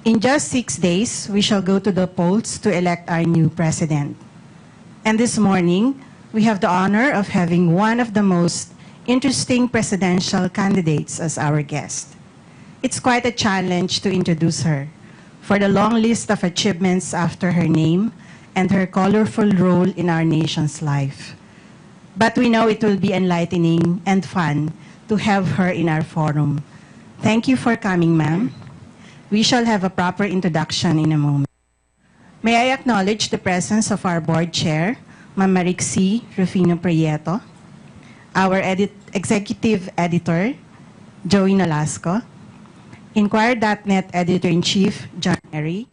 In just 6 days, we shall go to the polls to elect our new president. And this morning, we have the honor of having one of the most interesting presidential candidates as our guest. It's quite a challenge to introduce her, for the long list of achievements after her name and her colorful role in our nation's life. But we know it will be enlightening and fun to have her in our forum. Thank you for coming, ma'am. We shall have a proper introduction in a moment. May I acknowledge the presence of our board chair, Ma'am Marixie Rufino Prieto, our executive editor, Joey Nolasco, Inquirer.net editor-in-chief, John Mary,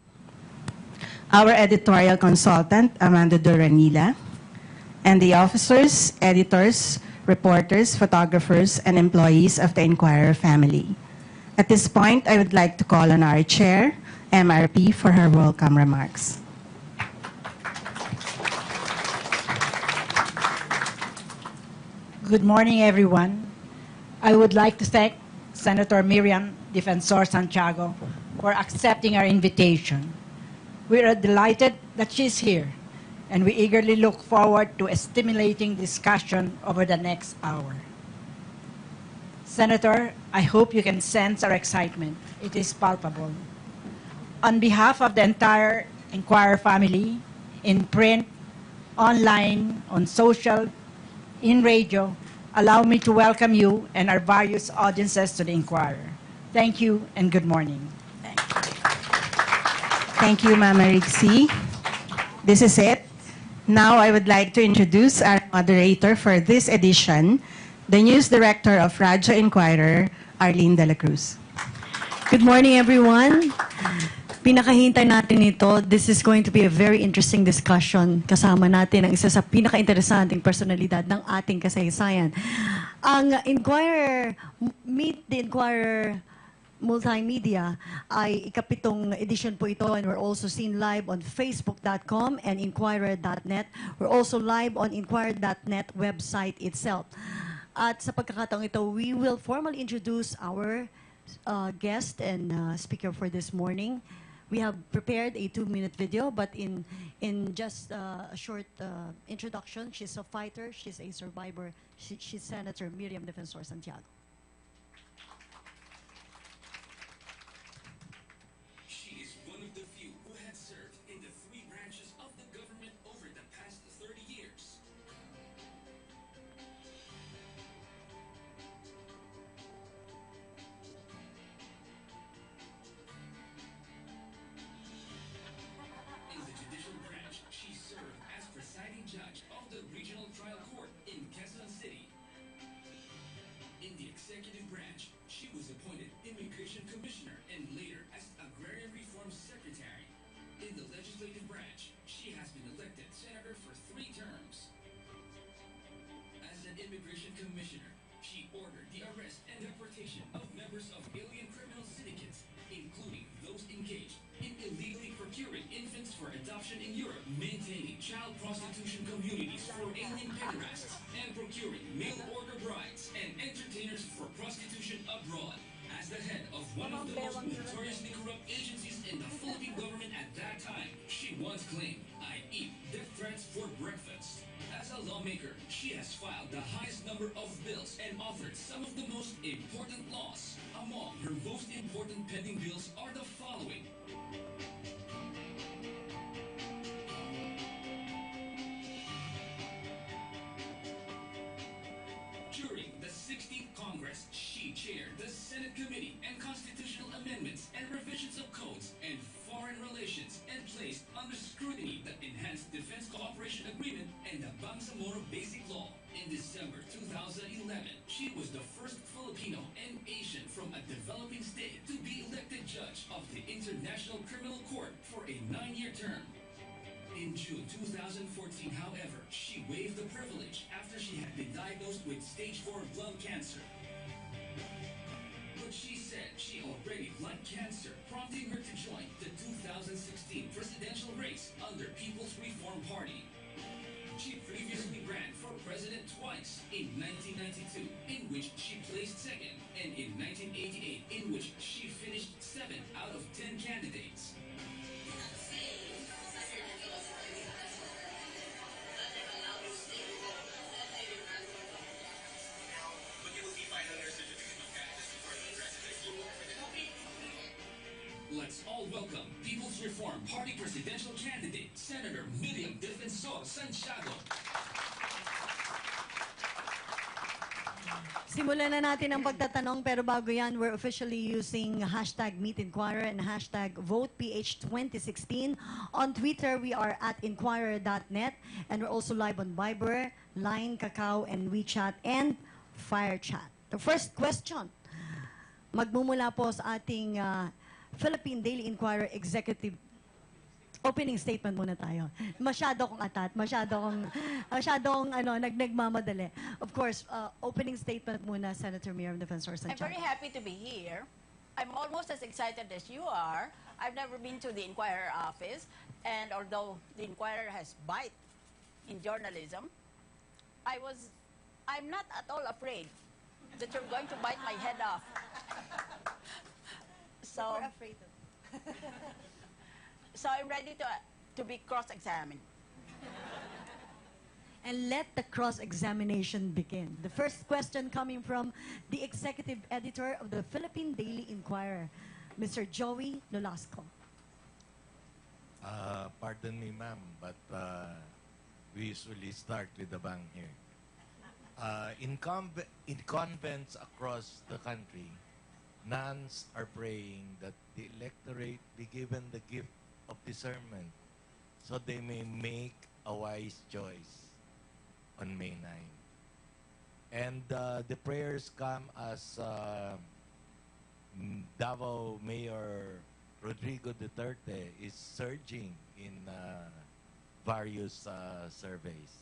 our editorial consultant, Amanda Duranila, and the officers, editors, reporters, photographers, and employees of the Inquirer family. At this point, I would like to call on our chair, MRP, for her welcome remarks. Good morning, everyone. I would like to thank Senator Miriam, Defensor Santiago, for accepting our invitation. We are delighted that she's here, and we eagerly look forward to a stimulating discussion over the next hour. Senator, I hope you can sense our excitement. It is palpable. On behalf of the entire Inquirer family, in print, online, on social, in radio, allow me to welcome you and our various audiences to the Inquirer. Thank you and good morning. Thank you, Ma'am Marixie. This is it. Now I would like to introduce our moderator for this edition, the News Director of Radyo Inquirer, Arlene de la Cruz. Good morning, everyone. Pinakahintay natin ito. This is going to be a very interesting discussion. Kasama natin ang isa sa pinaka-interesanting personalidad ng ating kasaysayan. Ang Inquirer, Meet the Inquirer Multimedia ay ikapitong edition po ito, and we're also seen live on facebook.com and inquirer.net. We're also live on inquirer.net website itself. At sa pagkakataong ito, we will formally introduce our guest and speaker for this morning. We have prepared a 2-minute video, but in just a short introduction, she's a fighter, she's a survivor, she's Senator Miriam Defensor Santiago. She is one of the few who had served in the 3 branches of the government over the past 30 years. In the judicial branch, she served as presiding judge of the Regional Trial Court in Quezon City. In the executive branch, she was appointed Immigration Commissioner and later as Agrarian Reform Secretary. In the legislative branch, she has been elected senator for 3 terms. As an Immigration Commissioner, she ordered the arrest and deportation of members of alien criminal syndicates, including those engaged in illegally procuring infants for adoption in Europe, maintaining child prostitution communities for alien pederasts, and procuring mail-order brides and entertainers for prostitution abroad. As the head of one of the most notoriously corrupt agencies in the Philippine government at that time, she once claimed, "I eat death threats for breakfast." As a lawmaker, she has filed the highest number of bills and authored some of the most important laws. Among her most important pending bills are the following. During the 16th Congress, she chaired the Senate Committee on Constitutional Amendments and Revisions of Codes and Foreign Relations and placed under scrutiny the Enhanced Defense Cooperation Agreement and the Bangsamoro Basic Law. In December 2011, she was the first Filipino and Asian from a developing state to be elected judge of the International Criminal Court for a 9-year term. In June 2014, however, she waived the privilege after she had been diagnosed with stage 4 lung cancer. But she said she already had cancer, prompting her to join the 2016 presidential race under People's Reform Party. She previously ran for president twice, in 1992, in which she placed second, and in 1988, in which she finished 7th out of 10 candidates. Let's all welcome People's Reform Party presidential candidate, Senator Miriam Defensor Santiago. Simulan na natin ang pagtatanong, pero bago yan, we're officially using hashtag #MeetInquirer and hashtag VotePH2016. On Twitter, we are at Inquirer.net, and we're also live on Viber, Line, Kakao, and WeChat, and FireChat. The first question, magmumula po sa ating Philippine Daily Inquirer Executive opening statement muna tayo. Masyado kong atat, masyadong nagmamadali. Of course, opening statement muna, Senator Miriam Defensor I'm Santiago. very happy to be here. I'm almost as excited as you are. I've never been to the Inquirer office, and although the Inquirer has bite in journalism, I'm not at all afraid that you're going to bite my head off. So, afraid of. so I'm ready to be cross-examined. And let the cross-examination begin. The first question coming from the executive editor of the Philippine Daily Inquirer, Mr. Joey Nolasco. Pardon me, ma'am, but we usually start with the bang here. In convents across the country, nuns are praying that the electorate be given the gift of discernment so they may make a wise choice on May 9. And the prayers come as Davao Mayor Rodrigo Duterte is surging in various surveys.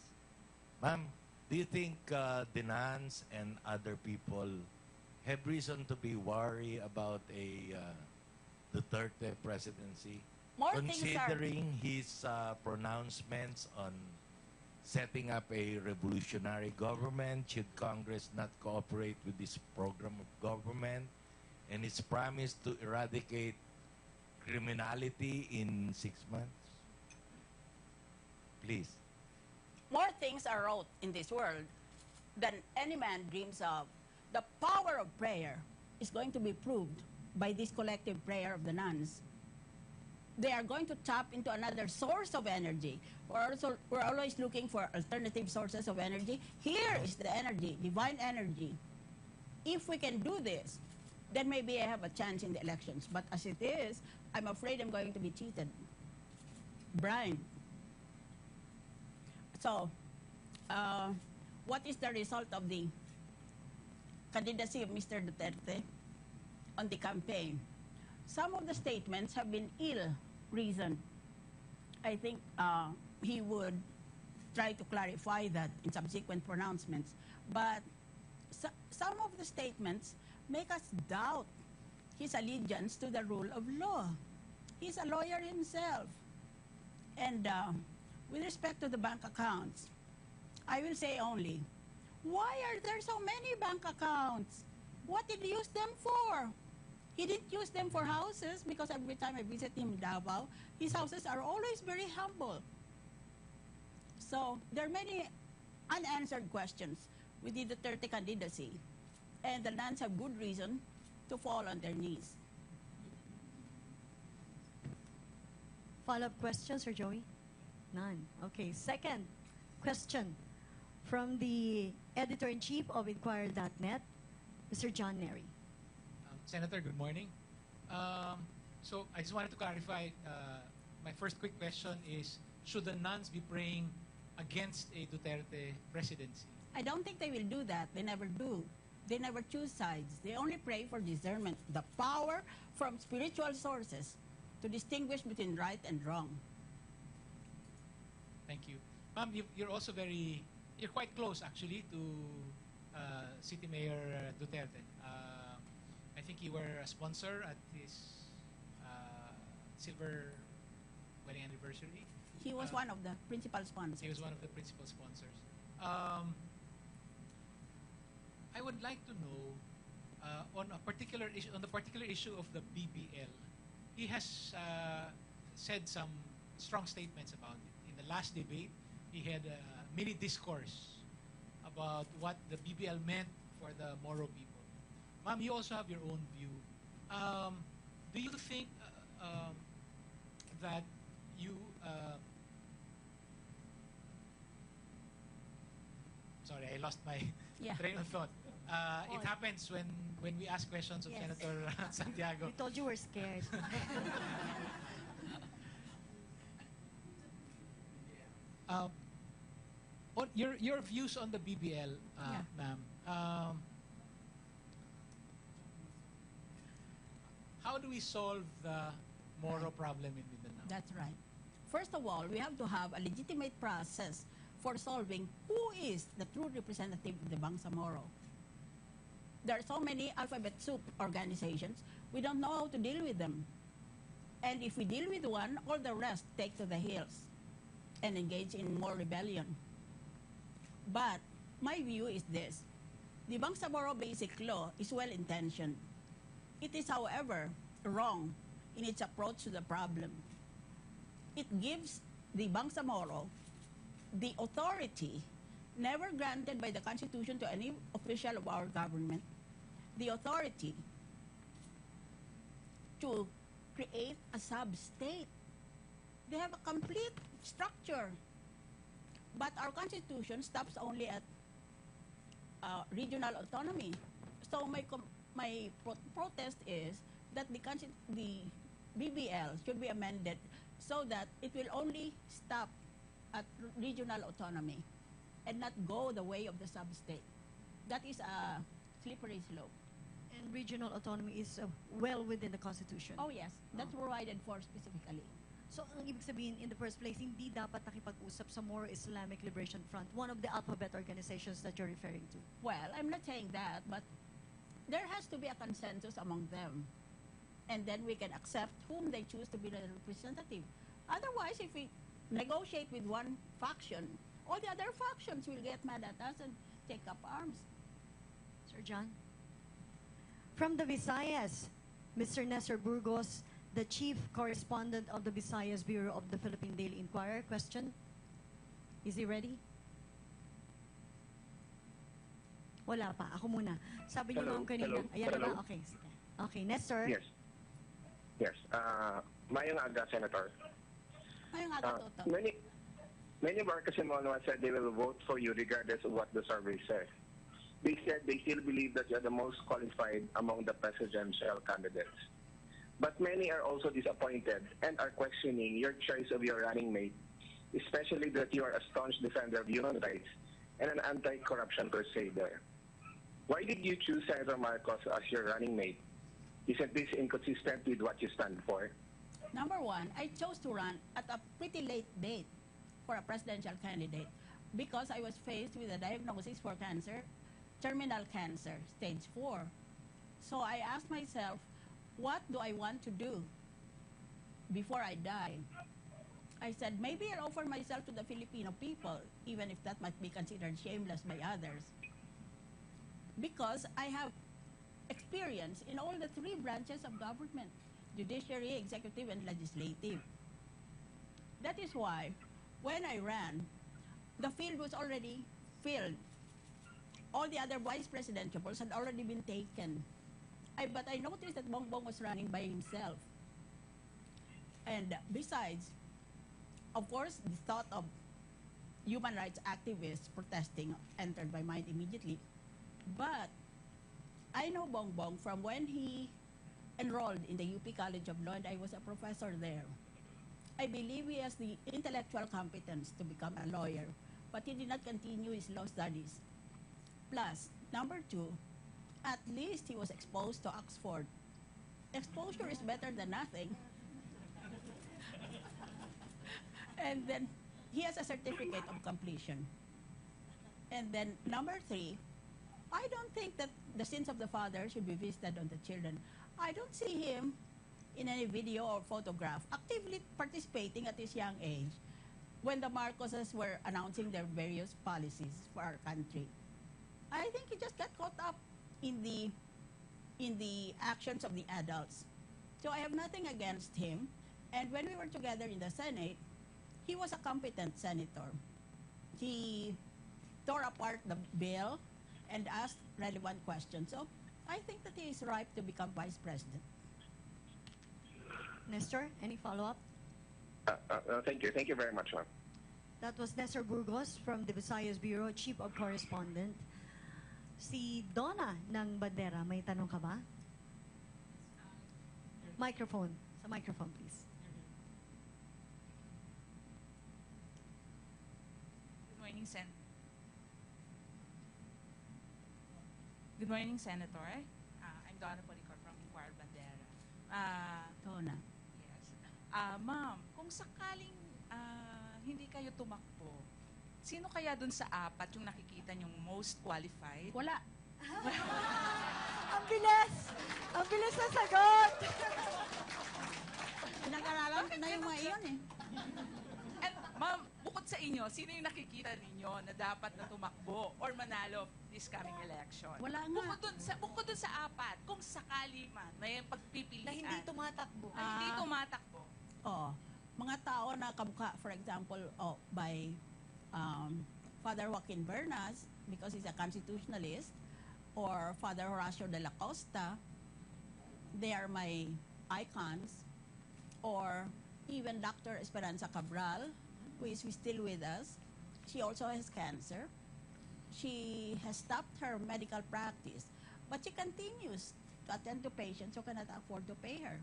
Ma'am, do you think the nuns and other people have reason to be worried about a Duterte presidency? More things are- Considering his pronouncements on setting up a revolutionary government, should Congress not cooperate with this program of government, and his promise to eradicate criminality in 6 months? Please. More things are wrought in this world than any man dreams of. The power of prayer is going to be proved by this collective prayer of the nuns. They are going to tap into another source of energy. We're always looking for alternative sources of energy. Here is the energy, divine energy. If we can do this, then maybe I have a chance in the elections. But as it is, I'm afraid I'm going to be cheated, bribed. So, what is the result of the candidacy of Mr. Duterte on the campaign? Some of the statements have been ill-reasoned. I think he would try to clarify that in subsequent pronouncements. But some of the statements make us doubt his allegiance to the rule of law. He's a lawyer himself. And with respect to the bank accounts, I will say only, why are there so many bank accounts? What did he use them for? He didn't use them for houses, because every time I visit him in Davao, his houses are always very humble. So there are many unanswered questions with the Duterte candidacy, and the nuns have good reason to fall on their knees. Follow-up questions, Sir Joey? None. Okay. Second question from the editor-in-chief of Inquirer.net, Mr. John Neri. Senator, good morning. So I just wanted to clarify, my first quick question is, should the nuns be praying against a Duterte presidency? I don't think they will do that. They never do. They never choose sides. They only pray for discernment, the power from spiritual sources to distinguish between right and wrong. Thank you. Ma'am, you're also you're quite close actually to City Mayor Duterte. I think you were a sponsor at his silver wedding anniversary. He was one of the principal sponsors. He was one of the principal sponsors. I would like to know on the particular issue of the BBL. He has said some strong statements about it. In the last debate, he had a mini discourse about what the BBL meant for the Moro people. Ma'am, you also have your own view. Do you think that you sorry, I lost my Yeah. train of thought. It happens when we ask questions of Yes. Senator Santiago. We told you we're scared. On your views on the BBL, Yeah. ma'am. How do we solve the Moro problem in Mindanao? That's right. First of all, we have to have a legitimate process for solving who is the true representative of the Bangsamoro. There are so many alphabet soup organizations, we don't know how to deal with them. And if we deal with one, all the rest take to the hills and engage in more rebellion. But my view is this. The Bangsamoro Basic Law is well-intentioned. It is, however, wrong in its approach to the problem. It gives the Bangsamoro the authority never granted by the Constitution to any official of our government, the authority to create a sub-state. They have a complete structure. But our Constitution stops only at regional autonomy. So my protest is that the BBL should be amended so that it will only stop at regional autonomy and not go the way of the sub-state. That is a slippery slope. And regional autonomy is well within the Constitution. Oh yes, that's provided for specifically. So, ang ibig sabihin, in the first place, hindi dapat nakipag-usap sa Moro Islamic Liberation Front, one of the alphabet organizations that you're referring to. Well, I'm not saying that, but there has to be a consensus among them. And then we can accept whom they choose to be the representative. Otherwise, if we negotiate with one faction, all the other factions will get mad at us and take up arms. Sir John? From the Visayas, Mr. Nestor Burgos, the Chief Correspondent of the Visayas Bureau of the Philippine Daily Inquirer. Question? Is he ready? Wala pa. Ako muna. Sabi niyo Hello, ma'am kanina. hello, Ayan na hello. ba? Okay, sige. Okay, Nestor? Yes. Yes. Mayang aga, Senator. Ngayong aga, Toto. Many of our Kasimono said they will vote for you regardless of what the survey says. They said they still believe that you're the most qualified among the presidential candidates. But many are also disappointed and are questioning your choice of your running mate, especially that you are a staunch defender of human rights and an anti-corruption crusader. Why did you choose Senator Marcos as your running mate? Isn't this inconsistent with what you stand for? Number one, I chose to run at a pretty late date for a presidential candidate because I was faced with a diagnosis for cancer, terminal cancer, stage 4. So I asked myself, what do I want to do before I die? I said, maybe I'll offer myself to the Filipino people, even if that might be considered shameless by others. Because I have experience in all the 3 branches of government, judiciary, executive, and legislative. That is why, when I ran, the field was already filled. All the other vice presidential polls had already been taken. But I noticed that Bongbong was running by himself. And besides, of course, the thought of human rights activists protesting entered my mind immediately. But I know Bongbong from when he enrolled in the UP College of Law, and I was a professor there. I believe he has the intellectual competence to become a lawyer, but he did not continue his law studies. Plus, number 2, at least he was exposed to Oxford. Exposure is better than nothing. And then he has a certificate of completion. And then number 3, I don't think that the sins of the father should be visited on the children. I don't see him in any video or photograph actively participating at his young age when the Marcoses were announcing their various policies for our country. I think he just got caught up in the actions of the adults. So I have nothing against him. And when we were together in the Senate, he was a competent senator. He tore apart the bill and asked relevant questions. So I think that he is ripe to become vice president. Nestor, any follow-up? Thank you. Thank you very much, ma'am. That was Nestor Burgos from the Visayas Bureau, Chief of Correspondent. Si Donna ng Bandera, may tanong ka ba? Microphone. Sa microphone, please. Good morning, Good morning, Senator. I'm Donna Policor from Inquirer Bandera. Donna. Yes. Ma'am, kung sakaling hindi kayo tumakbo, sino kaya dun sa apat yung nakikita niyong most qualified? Wala. Ang bilis! Ang bilis na sagot! Pinag-aralan ko na yung mga iyon eh. And ma'am, bukod sa inyo, sino yung nakikita ninyo na dapat na tumakbo or manalo this coming election? Wala nga. Bukod dun sa apat, kung sakali man may pagpipilian Na hindi tumatakbo. na hindi tumatakbo. Oh, mga tao na kamukha, for example, by Father Joaquin Bernas, because he's a constitutionalist, or Father Horacio de la Costa, they are my icons, or even Dr. Esperanza Cabral, who is still with us. She also has cancer. She has stopped her medical practice, but she continues to attend to patients who cannot afford to pay her.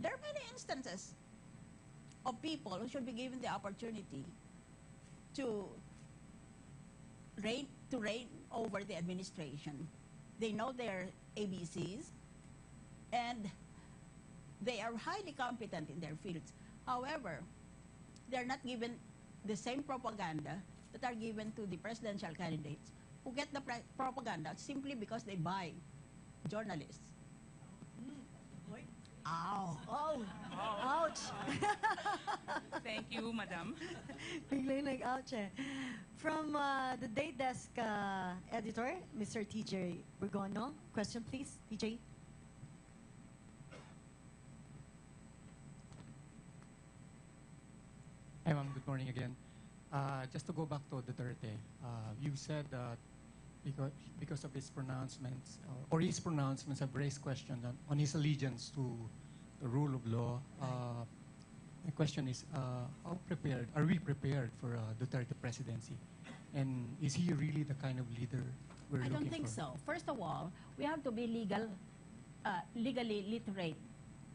There are many instances of people who should be given the opportunity to reign over the administration. They know their ABCs, and they are highly competent in their fields. However, they're not given the same propaganda that are given to the presidential candidates who get the propaganda simply because they buy journalists. Ow! Oh! Ouch! Thank you, madam. Biglang nag-ouch eh. From the Date Desk editor, Mr. TJ Burgono. Question, please, TJ. Hi, ma'am. Good morning again. Just to go back to Duterte, you said that because of his pronouncements, or his pronouncements have raised questions on his allegiance to the rule of law. My question is, how prepared, are we prepared for a Duterte presidency? And is he really the kind of leader we're I looking for? don't think so. First of all, we have to be legally literate.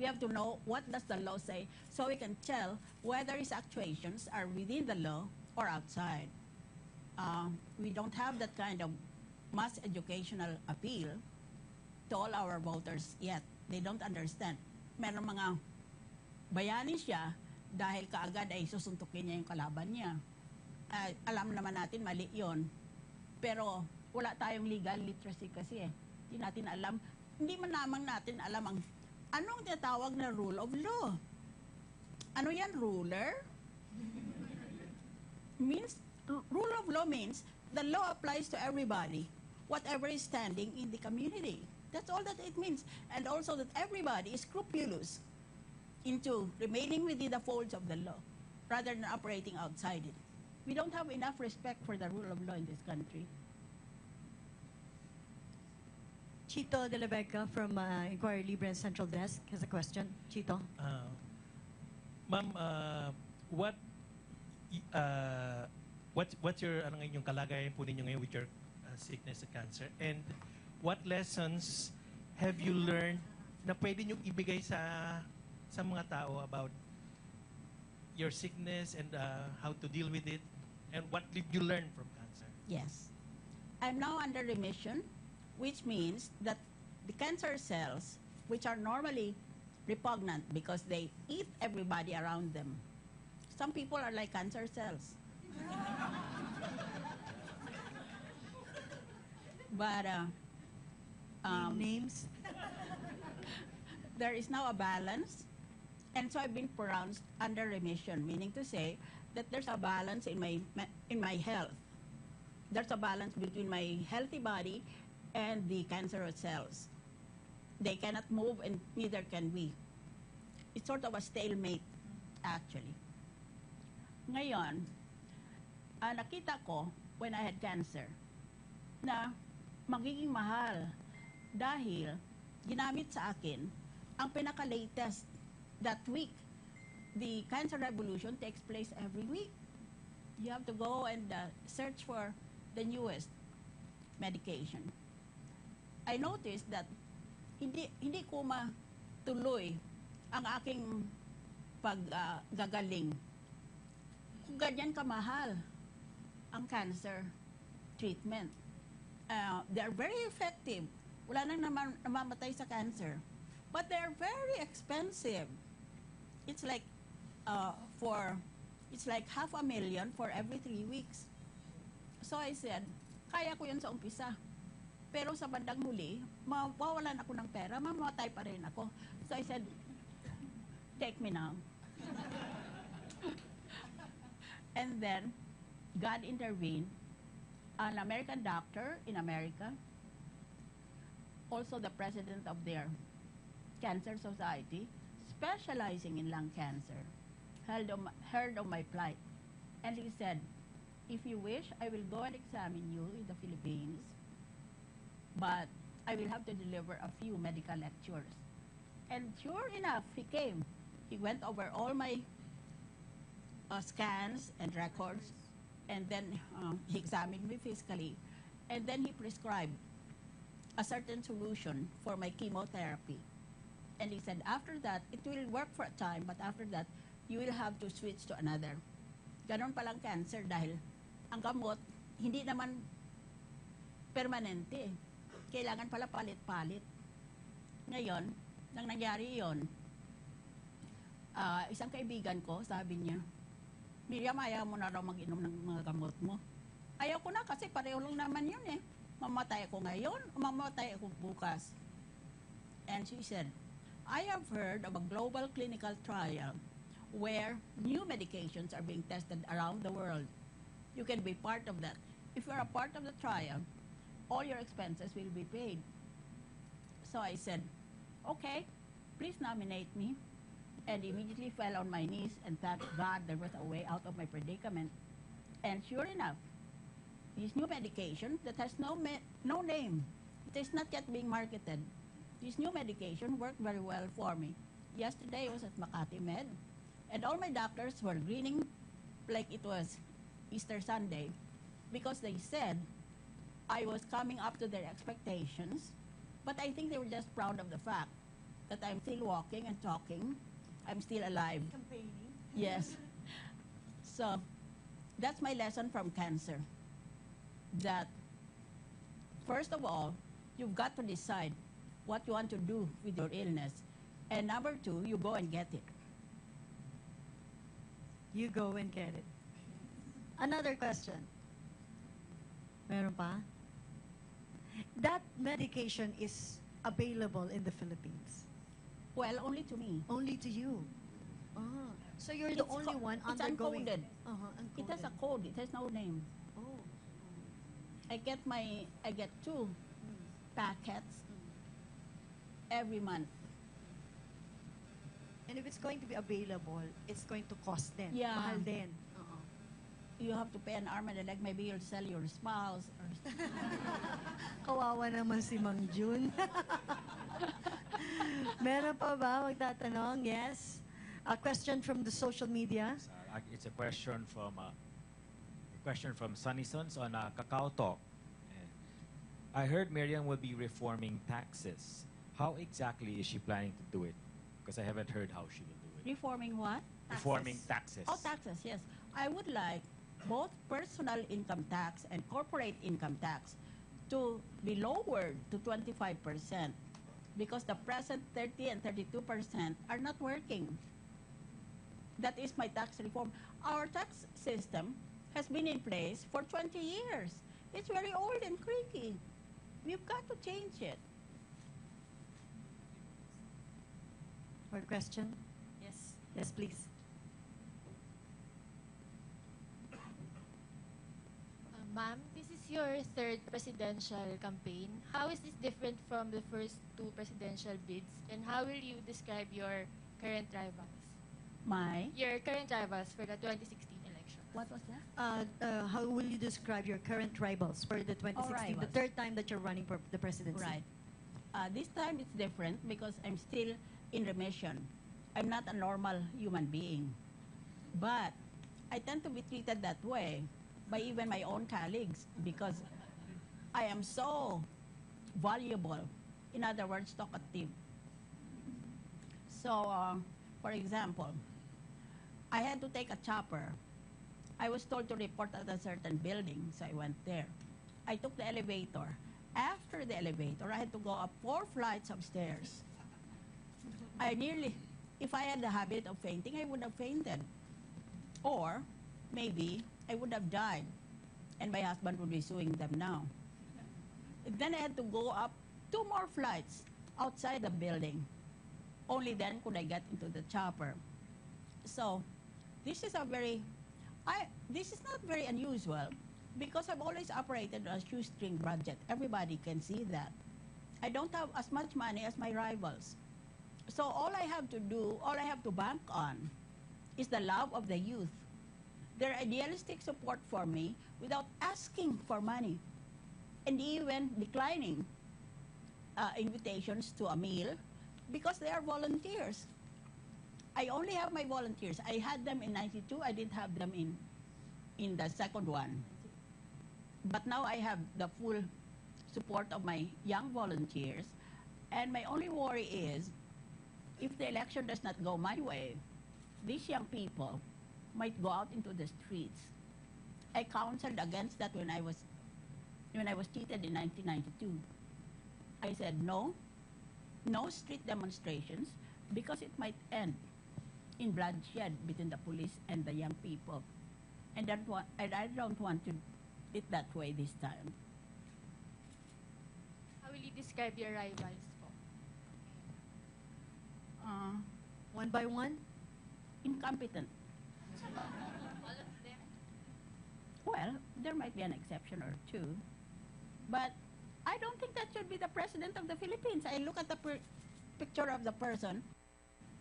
We have to know what does the law say so we can tell whether his actuations are within the law or outside. We don't have that kind of mass educational appeal to all our voters yet. They don't understand. Meron mga bayani siya dahil kaagad ay susuntukin niya yung kalaban niya. Alam naman natin mali yon. Pero wala tayong legal literacy kasi eh. Hindi natin alam. Hindi man lamang natin alam ang anong tinatawag na rule of law. Ano yan, ruler? Rule of law means the law applies to everybody, whatever is standing in the community. That's all that it means. And also that everybody is scrupulous into remaining within the folds of the law rather than operating outside it. We don't have enough respect for the rule of law in this country. Chito de la Vega from Inquirer Libre and Central Desk has a question. Chito. Ma'am, what's your inyong kalagayan po ninyo ngayon with your sickness and cancer? And what lessons have you learned na pwede nyo ibigay sa mga tao about your sickness and how to deal with it? And what did you learn from cancer? Yes. I'm now under remission, which means that the cancer cells, which are normally repugnant because they eat everybody around them. Some people are like cancer cells. But Names? there is now a balance, and so I've been pronounced under remission, meaning to say that there's a balance in my health. There's a balance between my healthy body and the cancerous cells. They cannot move, and neither can we. It's sort of a stalemate, actually. Ngayon, nakita ko when I had cancer na magiging mahal dahil ginamit sa akin ang pinaka-latest that week the cancer revolution takes place every week. You have to go and search for the newest medication. I noticed that hindi ko matuloy ang aking paggagaling kung ganyan kamahal ang cancer treatment. They're very effective. Wala nang namamatay sa cancer. But they're very expensive. It's like it's like $500,000 for every 3 weeks. So I said, kaya ko yun sa umpisa. Pero sa bandang huli, mawawalan ako ng pera, mamamatay pa rin ako. So I said, take me now. And then, God intervened. An American doctor in America, also the president of their cancer society, specializing in lung cancer, heard of my plight. And he said, if you wish, I will go and examine you in the Philippines, but I will have to deliver a few medical lectures. And sure enough, he came. He went over all my scans and records, and then he examined me physically, and then he prescribed a certain solution for my chemotherapy. And he said, after that, it will work for a time, but after that, you will have to switch to another. Ganon palang cancer dahil ang gamot, hindi naman permanente. Kailangan pala palit-palit. Ngayon, nang nangyari yon, isang kaibigan ko, sabi niya, Miriam, ayaw mo na raw mag-inom ng mga gamot mo. Ayaw ko na kasi pareho lang naman yun eh. Mamatay ako ngayon, mamatay ako bukas. And she said, I have heard of a global clinical trial where new medications are being tested around the world. You can be part of that. If you're a part of the trial, all your expenses will be paid. So I said, okay, please nominate me. And immediately fell on my knees and thanked God there was a way out of my predicament. And sure enough, this new medication that has no name, it is not yet being marketed. This new medication worked very well for me. Yesterday I was at Makati Med, and all my doctors were grinning like it was Easter Sunday because they said I was coming up to their expectations, but I think they were just proud of the fact that I'm still walking and talking. I'm still alive. Campaigning. Yes. So that's my lesson from cancer. That first of all, you've got to decide what you want to do with your illness. And number two, you go and get it. You go and get it. Another question. Meron pa? That medication is available in the Philippines. Well, only to me. Only to you. Ah, so you're the only one It's undergoing. uncoded. Uncoded. It has a code. It has no name. Oh. I get 2 packets every month. And if it's going to be available, it's going to cost then. Yeah. Mahal din. You have to pay an arm and a leg. Maybe you'll sell your spouse. Or Kawawa naman si Mang Jun. Meron pa ba magtatanong? Yes. A question from the social media. It's a question from Sunny Sons on Kakao Talk. I heard Miriam will be reforming taxes. How exactly is she planning to do it? Because I haven't heard how she will do it. reforming what? Reforming taxes. Oh, taxes, yes. I would like both personal income tax and corporate income tax to be lowered to 25% because the present 30 and 32% are not working. That is my tax reform. Our tax system has been in place for 20 years. It's very old and creaky. We've got to change it. Or question? Yes. Yes, please. Ma'am, this is your third presidential campaign. How is this different from the first 2 presidential bids? And how will you describe your current rivals? Your current rivals for the 2016 election? What was that? How will you describe your current rivals for the 2016, the rivals. third time that you're running for the presidency? Right. This time it's different because I'm still in remission. I'm not a normal human being. But I tend to be treated that way by even my own colleagues because I am so valuable. In other words, talkative. So, for example, I had to take a chopper. I was told to report at a certain building, so I went there. I took the elevator. After the elevator, I had to go up 4 flights of stairs. I nearly, if I had the habit of fainting, I would have fainted. Or maybe I would have died, and my husband would be suing them now. Then I had to go up 2 more flights outside the building. Only then could I get into the chopper. So this is this is not very unusual because I've always operated on a shoestring budget. Everybody can see that. I don't have as much money as my rivals. So all I have to do, all I have to bank on is the love of the youth. Their idealistic support for me without asking for money and even declining invitations to a meal because they are volunteers. I only have my volunteers. I had them in 92. I didn't have them in the second one. But now I have the full support of my young volunteers. And my only worry is if the election does not go my way, these young people might go out into the streets. I counseled against that when I was cheated in 1992. I said no street demonstrations because it might end in bloodshed between the police and the young people. And I don't want it that way this time. How will you describe your rivals po? One by one? Incompetent. All of them? Well, there might be an exception or two. But I don't think that should be the president of the Philippines. I look at the picture of the person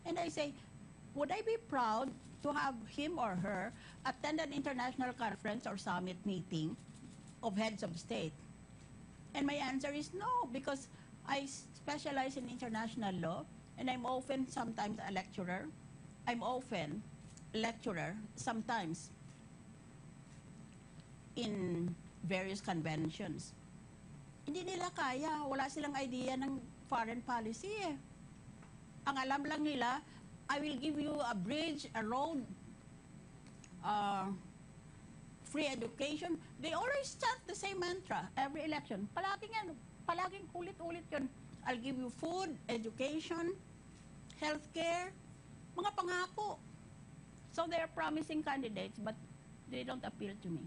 and I say, would I be proud to have him or her attend an international conference or summit meeting of heads of state? And my answer is no, because I specialize in international law and I'm often sometimes a lecturer. I'm often lecturer sometimes in various conventions. Hindi nila kaya, wala silang idea ng foreign policy eh. Ang alam lang nila, I will give you a bridge, a road, free education. They always chant the same mantra every election. Palaging ulit-ulit yun. I'll give you food, education, healthcare, mga pangako. So they're promising candidates, but they don't appeal to me.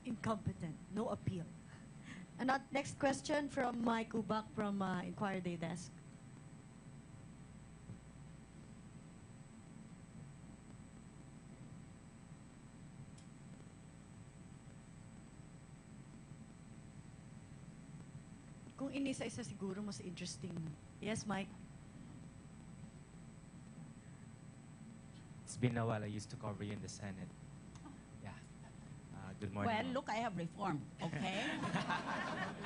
Incompetent, no appeal. And next question from Mike Ubak from Inquirer Day Desk. Kung inisa-isa siguro mas interesting. Yes, Mike? It's been a while. I used to cover you in the Senate. Yeah. Good morning. Well, ma'am. look, I have reformed, okay?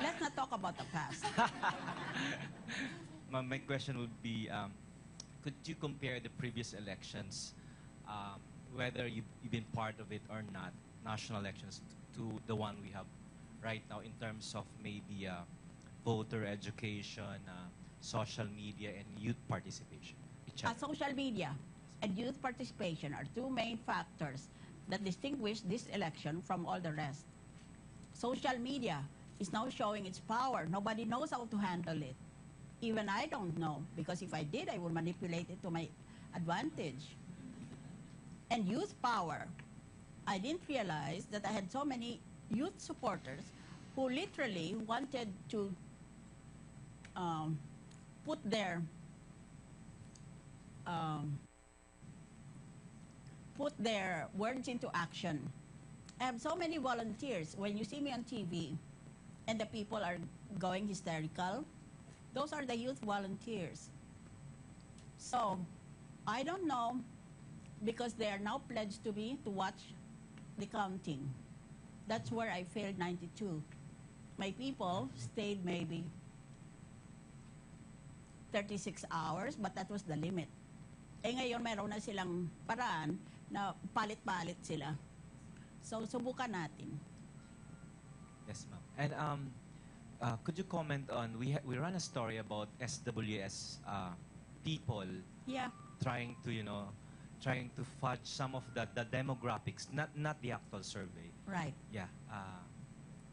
Let's not talk about the past. Ma'am, my question would be, could you compare the previous elections, whether you've been part of it or not, national elections, to the one we have right now in terms of maybe voter education, social media, and youth participation? Social media and youth participation are two main factors that distinguish this election from all the rest. Social media is now showing its power. Nobody knows how to handle it. Even I don't know, because if I did, I would manipulate it to my advantage. And youth power, I didn't realize that I had so many youth supporters who literally wanted to put their words into action. I have so many volunteers. When you see me on TV and the people are going hysterical, those are the youth volunteers. So I don't know, because they are now pledged to me to watch the counting. That's where I failed 92. My people stayed maybe 36 hours, but that was the limit. Eh ngayon, meron na silang paraan na palit-palit sila. So, subukan natin. Yes, ma'am. And could you comment on, we ran a story about SWS people Yeah. trying to fudge some of the demographics, not the actual survey. Right. Yeah.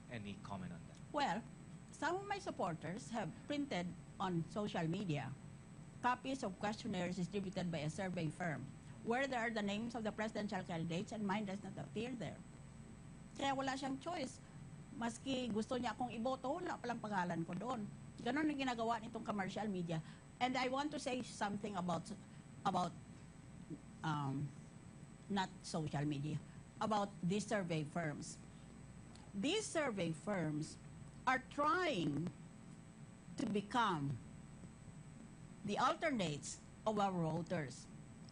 Any comment on that? Well, some of my supporters have printed on social media copies of questionnaires distributed by a survey firm where there are the names of the presidential candidates and mine does not appear there. Kaya wala siyang choice. Maski gusto niya akong iboto, wala palang pangalan ko doon. Ganon ang ginagawa nitong commercial media. And I want to say something about not social media, about these survey firms. These survey firms are trying to become the alternates of our voters.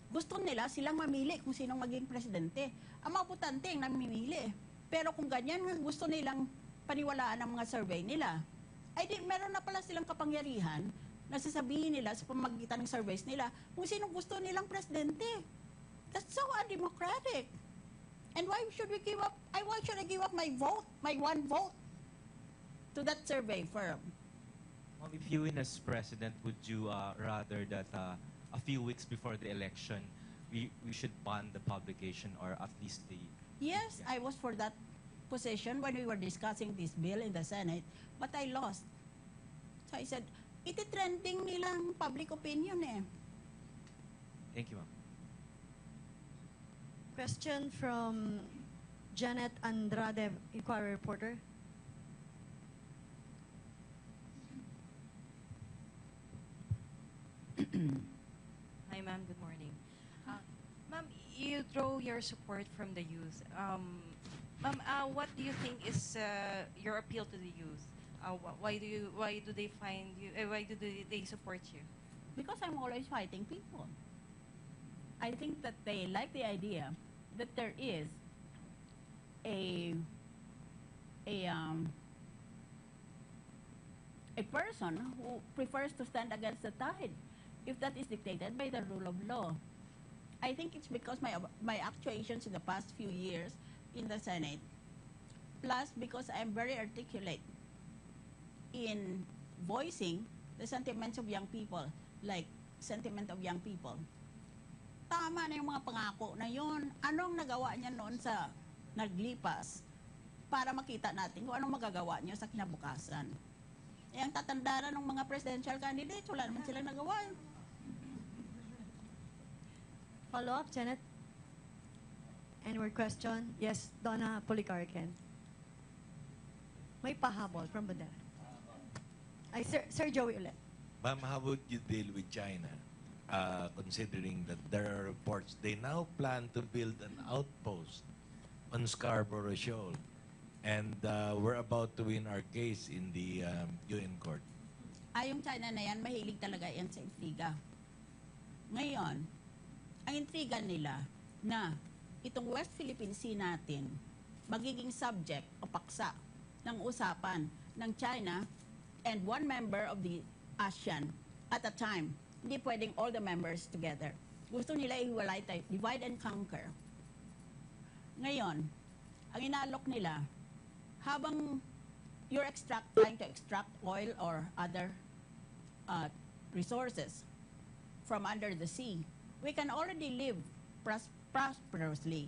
Gusto nila silang mamili kung sinong maging presidente. Ang mga butante ang namimili. Pero kung ganyan gusto nilang paniwalaan ang mga survey nila, ay di meron na pala silang kapangyarihan na sasabihin nila sa pamamagitan ng surveys nila kung sinong gusto nilang presidente. That's so undemocratic. And why should we give up? Why should I give up my vote, my one vote, to that survey firm? Ma'am, if you win as president, would you rather that a few weeks before the election, we should ban the publication or at least the... Yes, I was for that position when we were discussing this bill in the Senate, but I lost. So I said, iti-trending nilang public opinion eh. Thank you, ma'am. Question from Janet Andrade, Inquirer reporter. Hi, ma'am. Good morning. Ma'am, you draw your support from the youth. Ma'am, what do you think is your appeal to the youth? Why do they find you? Why do they support you? Because I'm always fighting people. I think that they like the idea that there is a person who prefers to stand against the tide if that is dictated by the rule of law. I think it's because my actuations in the past few years in the Senate, plus because I'm very articulate in voicing the sentiments of young people, like sentiment of young people. Tama na yung mga pangako na yun. Anong nagawa niya noon sa naglipas para makita natin kung anong magagawa niya sa kinabukasan. Eh, ang tatandara ng mga presidential candidates, wala naman silang nagawa. Follow-up, Janet? Any more question? Yes, Donna Policarken. May pahabol from Bandera. Ay, Sir Joey ulit. Ma'am, how would you deal with China? Considering that there are reports they now plan to build an outpost on Scarborough Shoal. And we're about to win our case in the UN court. Yung China na yan, mahilig talaga yan sa intriga. Ngayon, ang intriga nila na itong West Philippine Sea natin magiging subject o paksa ng usapan ng China and one member of the ASEAN at a time. Hindi pwedeng all the members together. Gusto nila ihiwalay tayo, divide and conquer. Ngayon, ang inalok nila, habang you're trying to extract oil or other resources from under the sea, we can already live prosperously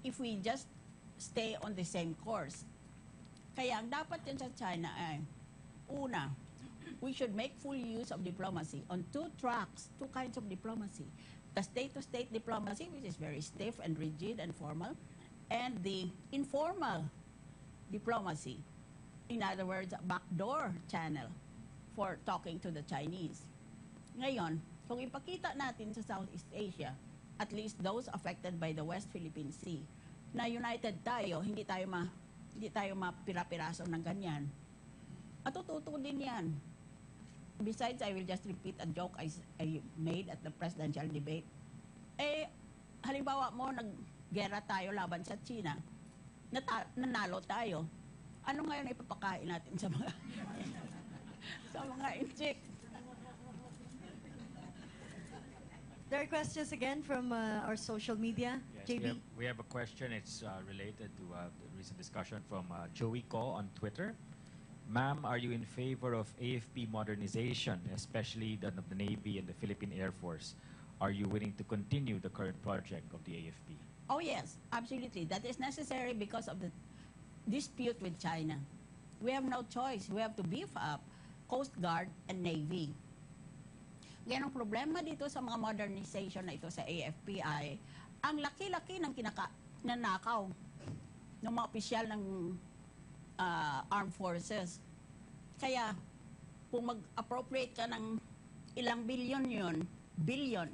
if we just stay on the same course. Kaya ang dapat yan sa China ay, una, we should make full use of diplomacy on two tracks, two kinds of diplomacy. The state-to-state diplomacy, which is very stiff and rigid and formal, and the informal diplomacy. In other words, a backdoor channel for talking to the Chinese. Ngayon, kung ipakita natin sa Southeast Asia, at least those affected by the West Philippine Sea, na united tayo, hindi tayo mapira-piraso ng ganyan, matututo din yan. Besides, I will just repeat a joke I made at the presidential debate. Eh, halimbawa mo, naggera tayo laban sa China, nanalo tayo. Ano ngayon ipapakain natin sa mga sa mga inchik? There are questions again from our social media. Yes, JB? we have a question. It's related to the recent discussion from Joey Ko on Twitter. Ma'am, are you in favor of AFP modernization, especially the Navy and the Philippine Air Force? Are you willing to continue the current project of the AFP? Oh yes, absolutely. That is necessary because of the dispute with China. We have no choice. We have to beef up Coast Guard and Navy. Ngayon, ang problema dito sa mga modernization na ito sa AFP ay ang laki-laki ng nanakaw ng mga opisyal ng armed forces. Kaya, kung mag-appropriate ka ng ilang billion,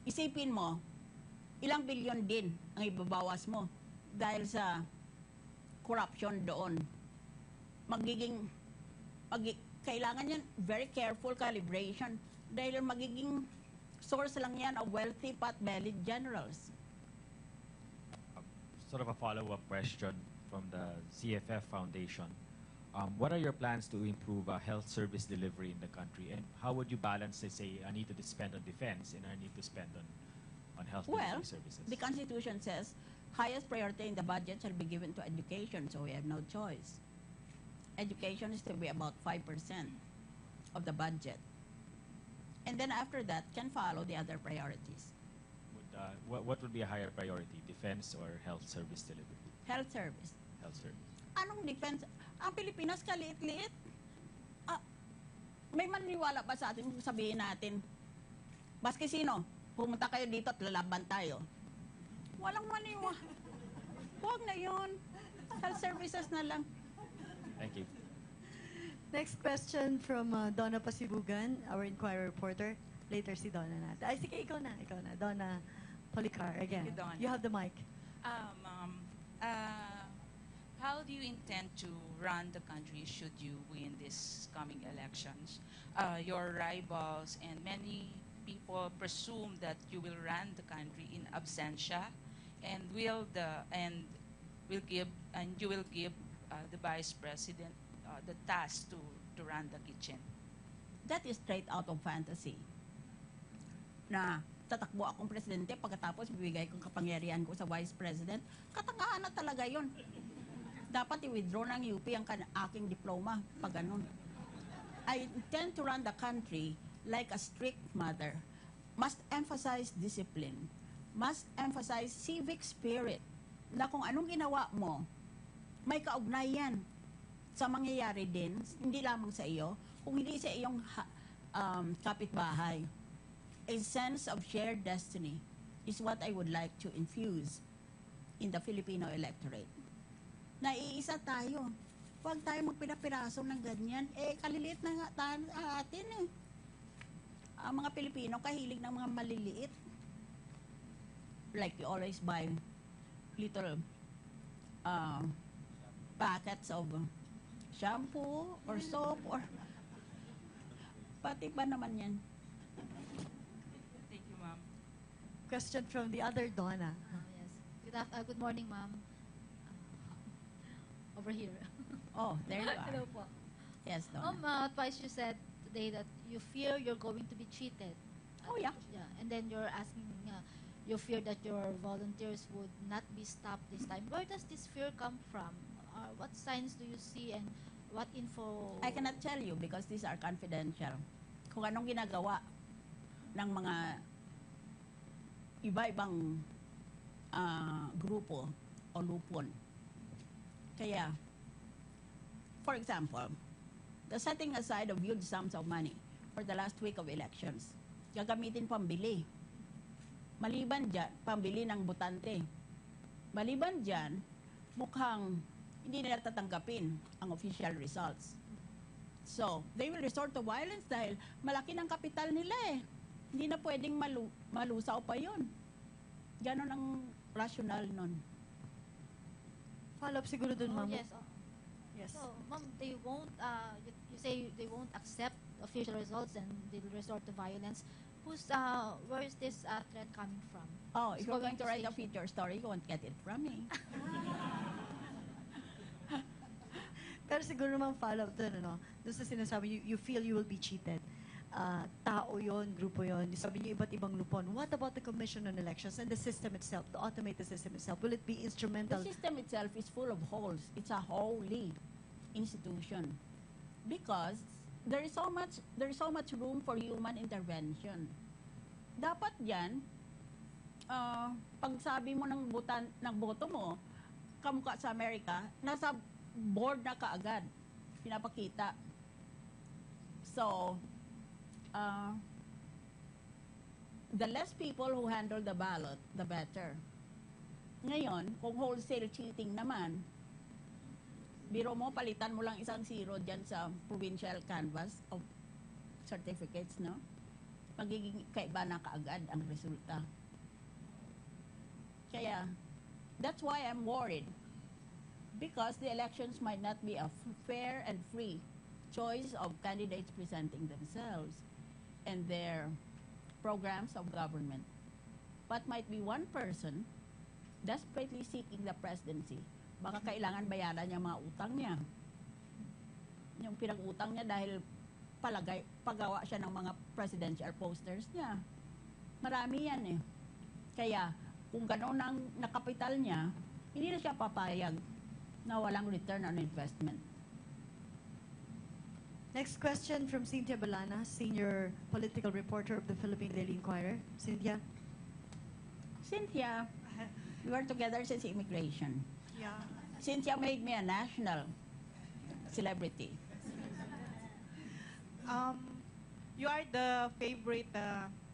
isipin mo, ilang billion din ang ibabawas mo dahil sa corruption doon. Kailangan yan very careful calibration dahil magiging source lang yan of wealthy pot-bellied generals. Sort of a follow-up question from the CFF Foundation. What are your plans to improve health service delivery in the country, and how would you balance, say, I need to spend on defense and I need to spend on health delivery services? The Constitution says highest priority in the budget shall be given to education, so we have no choice. Education is to be about 5% of the budget. And then after that, can follow the other priorities. What would be a higher priority, defense or health service delivery? Health service. Health service. Anong defense? Ang Pilipinas, kaliit-liit. May maniwala ba sa atin kung sabihin natin, baski sino, pumunta kayo dito at lalaban tayo. Walang maniwala. Huwag na yun. Health services na lang. Thank you. Next question from Donna Pasibugan, our Inquirer reporter. Later si Donna natin. Ay, sige, ikaw na. Donna Policar, again. Thank you, Donna. You have the mic. Ma'am, how do you intend to run the country should you win these coming elections? Your rivals and many people presume that you will run the country in absentia, and you will give the vice president the task to run the kitchen. That is straight out of fantasy. Na tatakbo akong presidente pagkatapos bibigay kong kapangyarihan ko sa vice president, katangahan na talaga yun. Dapat i-withdraw ng UP ang aking diploma pag ganun. I intend to run the country like a strict mother. Must emphasize discipline. Must emphasize civic spirit. Na kung anong ginawa mo, may kaugnayan sa mangyayari din, hindi lamang sa iyo, kung hindi sa iyong kapitbahay. A sense of shared destiny is what I would like to infuse in the Filipino electorate. Naiisa tayo. Huwag tayo magpinapiraso ng ganyan. Kaliliit na nga atin eh. Ang mga Pilipino, kahilig ng mga maliliit. Like you always buy little packets of shampoo or soap or pati ba naman yan? Thank you, ma'am. Question from the other Donna. Yes. Good morning, ma'am. Over here. Oh, there you are. Hello po. Yes, Donna. Twice you said today that you fear you're going to be cheated. Oh, yeah. And then you're asking, you fear that your volunteers would not be stopped this time. Where does this fear come from? What signs do you see and what info? I cannot tell you because these are confidential. Kung anong ginagawa ng mga iba-ibang grupo o lupon. Kaya, for example, the setting aside of huge sums of money for the last week of elections, gagamitin pambili. Maliban dyan, pambili ng botante. Maliban dyan, mukhang hindi nila tatanggapin ang official results. So, they will resort to violence dahil malaki ng kapital nila eh. Hindi na pwedeng malusaw pa yun. Ganon ang rational nun. Follow up siguro dun, ma'am. Yes. Yes. So, ma'am, they won't, you say they won't accept official results and they will resort to violence. Where is this threat coming from? Oh, if It's you're going to write a station. feature story, you won't get it from me. Pero siguro naman follow up dun, ano? Doon sa sinasabi, you feel you will be cheated. tao yon, grupo yon. Sabi niyo iba't ibang lupon. What about the Commission on Elections and the system itself, to automate the system itself? Will it be instrumental? The system itself is full of holes. It's a holy institution because there is so much room for human intervention. Dapat yan, pag sabi mo ng boto mo, kamukha sa Amerika, nasa board na kaagad, pinapakita. So, the less people who handle the ballot, the better. Ngayon, kung wholesale cheating naman, biro mo, palitan mo lang isang zero dyan sa provincial canvas of certificates, no? Magiging kaiba na kaagad ang resulta. Kaya, that's why I'm worried. Because the elections might not be a fair and free choice of candidates presenting themselves and their programs of government, but might be one person desperately seeking the presidency. Baka kailangan bayaran niya mga utang niya. Yung pinag-utang niya dahil paggawa siya ng mga presidential posters niya. Marami yan eh. Kaya, kung gano'n ang nakapital niya, hindi na siya papayag na walang return on investment. Next question from Cynthia Balana, senior political reporter of the Philippine Daily Inquirer. Cynthia. Cynthia, we were together since immigration. Yeah. Cynthia made me a national celebrity. You are the favorite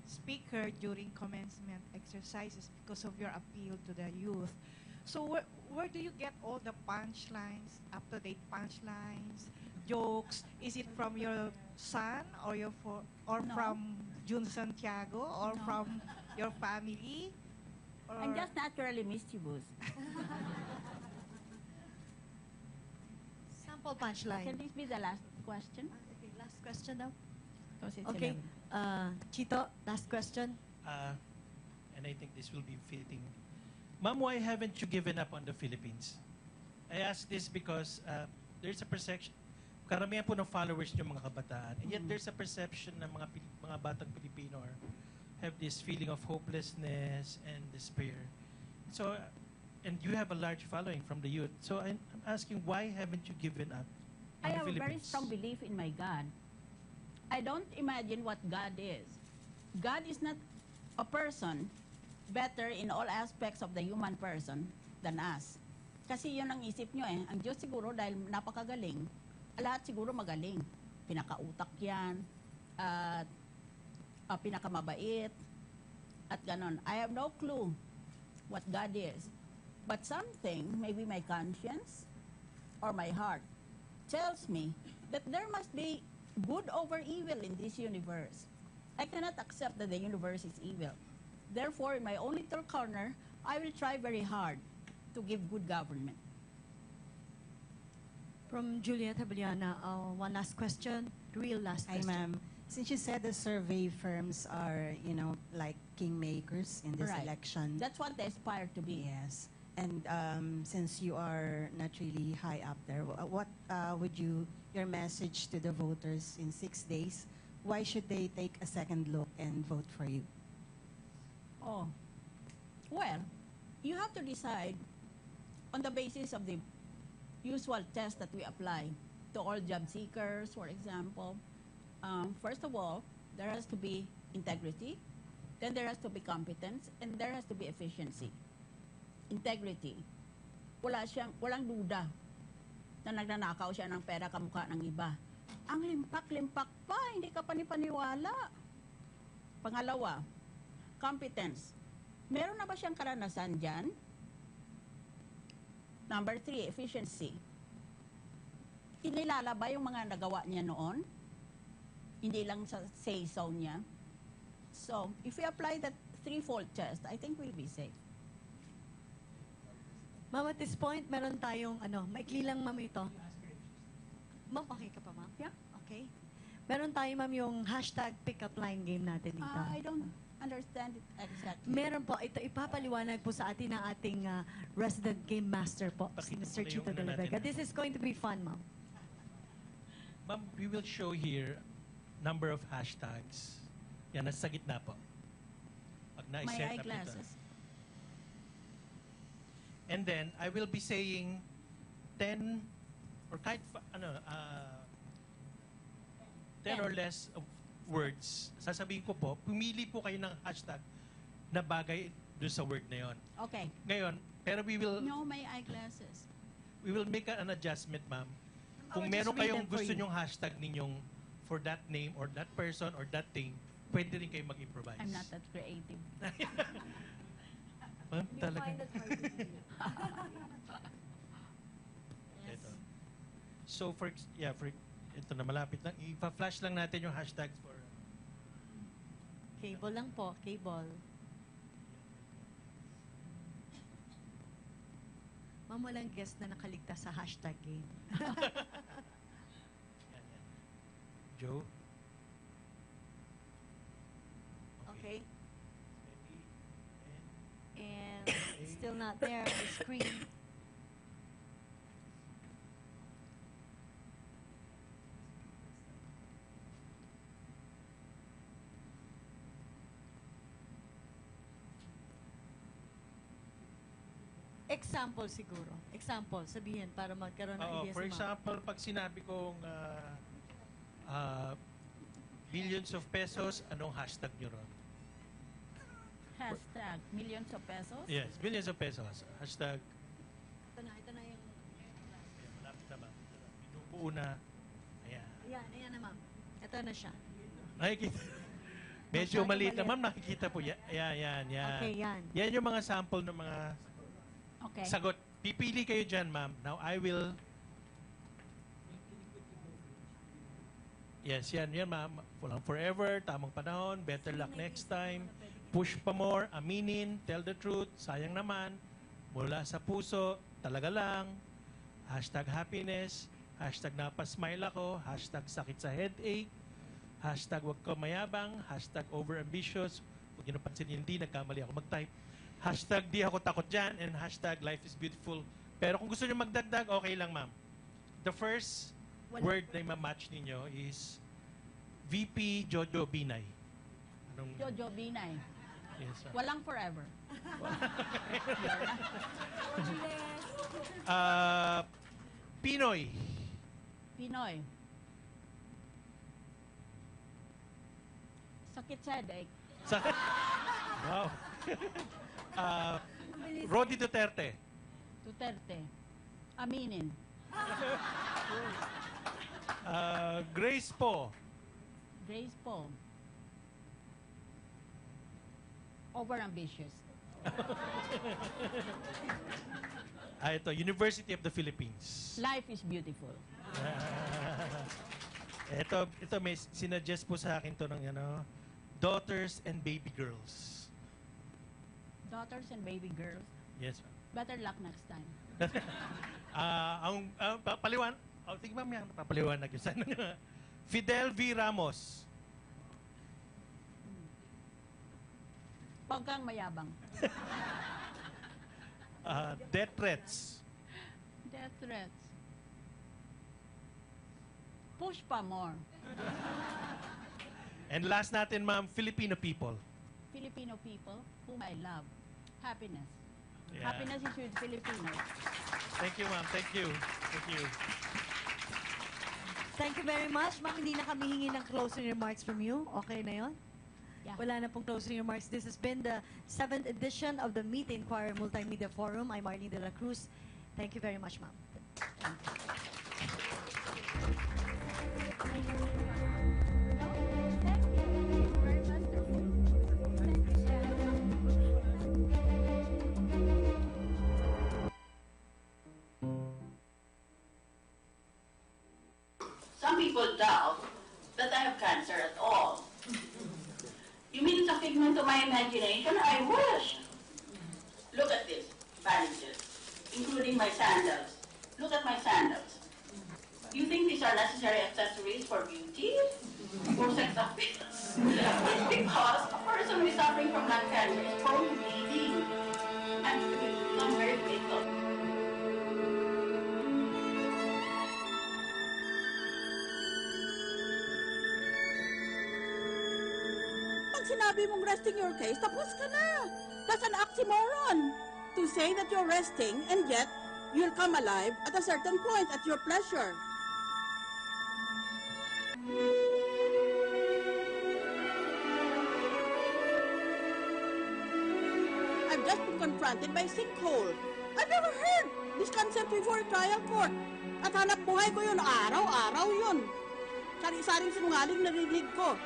speaker during commencement exercises because of your appeal to the youth. So where do you get all the punchlines, up-to-date punchlines, jokes? Is it from your son or No. from Jun Santiago or No. from your family? Or I'm just naturally mischievous. Sample punchline. Can this be the last question? Okay, last question now. Because it's Okay, 11. Chito, last question. And I think this will be fitting. Ma'am, why haven't you given up on the Philippines? I ask this because there's a perception, karamihan po ng followers niyo mga kabataan, and yet there's a perception na mga batang Pilipino have this feeling of hopelessness and despair. So, and you have a large following from the youth. So I'm asking, why haven't you given up I in the have a very Philippines? strong belief in my God. I don't imagine what God is. God is not a person better in all aspects of the human person than us. Kasi yun ang isip nyo eh. Ang Diyos siguro dahil napakagaling, lahat siguro magaling. Pinakautak yan, at pinakamabait, at ganon. I have no clue what God is. But something, maybe my conscience or my heart, tells me that there must be good over evil in this universe. I cannot accept that the universe is evil. Therefore, in my own little corner, I will try very hard to give good government. From Juliet Habaliana, one last question, real last Hi, question. ma'am. Since you said the survey firms are, like kingmakers in this Right. election. That's what they aspire to be. Yes. And since you are not really high up there, what would your message to the voters in 6 days? Why should they take a second look and vote for you? Oh, well, you have to decide on the basis of the usual test that we apply to all job seekers, for example. First of all, there has to be integrity, then there has to be competence, and there has to be efficiency. Integrity. Walang duda na nagnanakaw siya ng pera kamukha ng iba. Ang limpak-limpak pa, hindi ka panipaniwala. Pangalawa, competence. Meron na ba siyang karanasan dyan? Number 3, efficiency. Kinilala ba yung mga nagawa niya noon? Hindi lang sa say-so niya. So, if we apply that threefold test, I think we'll be safe. Ma'am, at this point, meron tayong, maikli lang ma'am ito. Ma'am, okay ka pa ma'am? Yeah. Okay. Meron tayo ma'am yung hashtag pick-up line game natin dito. I don't understand it exactly. Meron po, ito ipapaliwanag po sa atin ng ating resident game master po, si Mr. Chito de la Vega. This is going to be fun, ma'am. Ma'am, we will show here number of hashtags. Yan, nasa gitna po. Pag My na-set up ito. eyeglasses. And then, I will be saying 10 or kahit 10 or less of words. Sasabihin ko po, pumili po kayo ng hashtag na bagay doon sa word na yon. Okay. Ngayon, pero No, my eyeglasses. we will make an adjustment, ma'am. Kung I'll just meron read kayong them for gusto you. nyong hashtag ninyong for that name or that person or that thing, pwede rin kayo mag-improvise. I'm not that creative. Ma'am, talaga. Ito. So, for ito na malapit lang. Ipa-flash lang natin yung hashtags for... Cable lang po, cable. Ma'am, walang guest na nakaligtas sa hashtag game. Joe? Okay. And it's still not there on the screen. Example siguro. Example, sabihin para magkaroon ng idea For si ma'am. example, pag sinabi kong billions of pesos, anong hashtag nyo ron? Hashtag millions of pesos. Yes, billions of pesos. Hashtag, Ito na yung... malapit na ba? Pinubuo na. Ayan. Ayan na ma'am. Ito na siya. Nakikita. Medyo maliit na, ma'am. Nakikita po. Yan. Okay, yan. Yan yung mga sample ng mga Okay. sagot. Pipili kayo dyan, ma'am. Now, I will... Yes, yan, ma'am. Walang forever, tamang panahon, better luck next time, push pa more, aminin, tell the truth, sayang naman, mula sa puso, talaga lang, hashtag happiness, hashtag napasmile ako, hashtag sakit sa headache, hashtag wag ka mayabang, hashtag overambitious, huwag nyo napansin, hindi, nagkamali ako mag-type, hashtag di ako takot dyan, and hashtag life is beautiful. Pero kung gusto nyo magdagdag, okay lang, ma'am. The first word na ma-match ninyo is VP Jojo Binay. Jojo Binay. Yes, ma'am. Walang forever. Pinoy. Pinoy. Sakit sa headache. Wow. Rodi Duterte. Duterte. Aminin. Grace Po. Grace po. Overambitious. Ito, University of the Philippines. Life is beautiful. Ito may sinuggest po sa akin to ng daughters and baby girls. Daughters and baby girls. Yes, ma'am. Better luck next time. Papaliwan. Tingnan ma'am yan. Papaliwanag yun. Sana Fidel V. Ramos. Huwag kang mayabang. Death threats. Death threats. Push pa more. And last natin, ma'am, Filipino people. Filipino people whom I love. Happiness. Yeah. Happiness is with Filipinos. Thank you, ma'am. Thank you. Thank you. Thank you very much. Ma'am, hindi na kami hingi ng closing remarks from you. Okay na yon? Yeah. Wala na pong closing remarks. This has been the 7th edition of the Meet Inquirer Multimedia Forum. I'm Marlene de la Cruz. Thank you very much, ma'am. Some people doubt that I have cancer at all. You mean it's a figment of my imagination? I wish. Look at this, bandages, including my sandals. Look at my sandals. You think these are necessary accessories for beauty? For sex appeal? It's because a person who is suffering from lung cancer is prone to bleeding and to become very fatal. pag sinabi mong resting your case, tapos ka na. That's an oxymoron. To say that you're resting and yet you'll come alive at a certain point at your pleasure. I've just been confronted by a sinkhole. I've never heard this concept before a trial court. At hanap buhay ko yun, araw-araw yun. Sari-saring sinungaling narinig ko.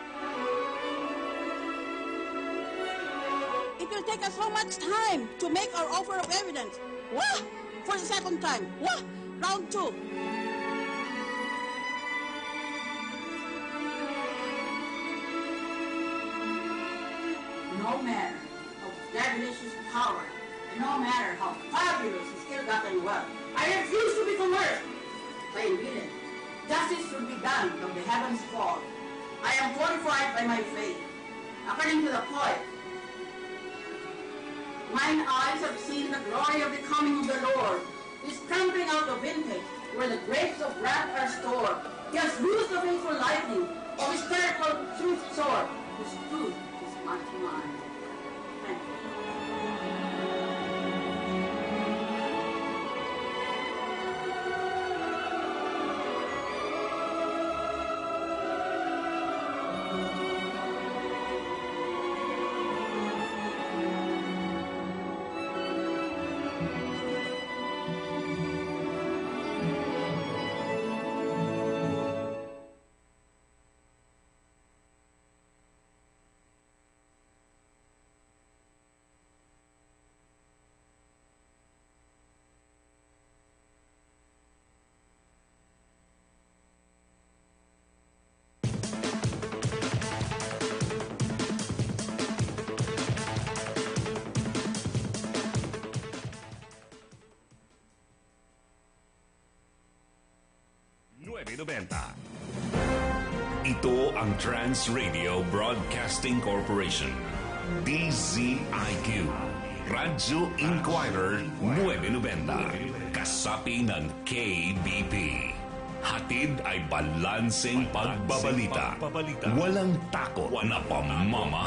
It will take us so much time to make our offer of evidence. Wah! For the second time. Wah! Round 2. No matter how devilish his power, and no matter how fabulous his ill-gotten wealth, I refuse to be coerced. Plain reading. Justice should be done from the heavens fall. I am fortified by my faith. According to the poet, mine eyes have seen the glory of the coming of the Lord. He's trampling out the vintage where the grapes of wrath are stored. He has loosed the faithful lightning of his terrible swift sword. His truth is mighty mine. Thank you. Ito ang Trans Radio Broadcasting Corporation. DZIQ. Radyo Inquirer 990. Kasapi ng KBP. Hatid ay balanseng pagbabalita. Walang takot na pamamahala.